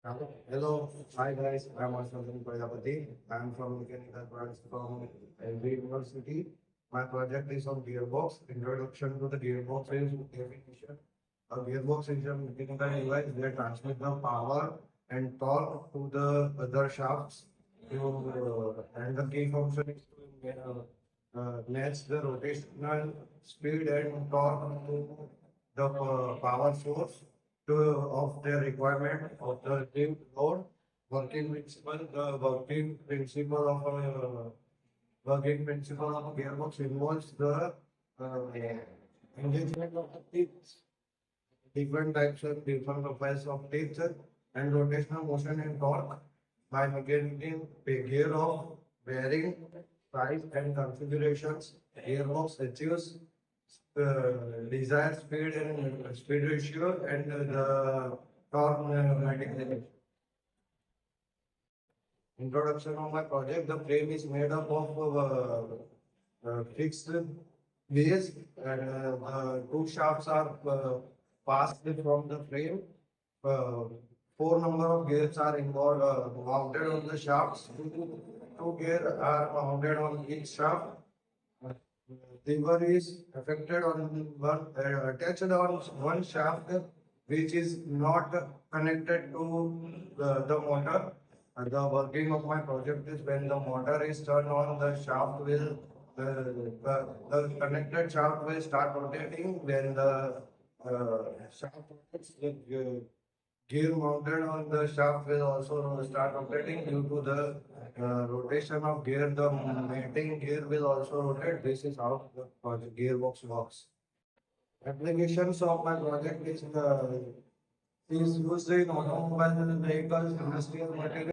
Hello, hi guys, I'm Harshvardhan. I'm from Mechanical Branch from LV University. My project is on gearbox. Introduction to the gearbox is definition. A gearbox is a mechanical device that transmits the power and torque to the other shafts. And the key function is to match the rotational speed and torque to the power source of the requirement of the team load. Working principle of a gearbox involves the engagement of the teeth, different types and different profiles of teeth and rotational motion and torque by making a gear of varying size and configurations. Gearbox achieves desired speed and speed ratio and the torque magnetic limit. Introduction of my project. The frame is made up of fixed base and two shafts are passed from the frame. Uh, Four number of gears are involved mounted on the shafts. Two gears are mounted on each shaft. Lever is affected on one attached on one shaft which is not connected to the motor. The working of my project is when the motor is turned on, the shaft will the connected shaft will start rotating. When the shaft rotates, the gear mounted on the shaft will also start rotating due to the rotation of gear. The mating gear will also rotate. This is how the project gearbox works. Applications of my project is used in automobile vehicles, industrial material.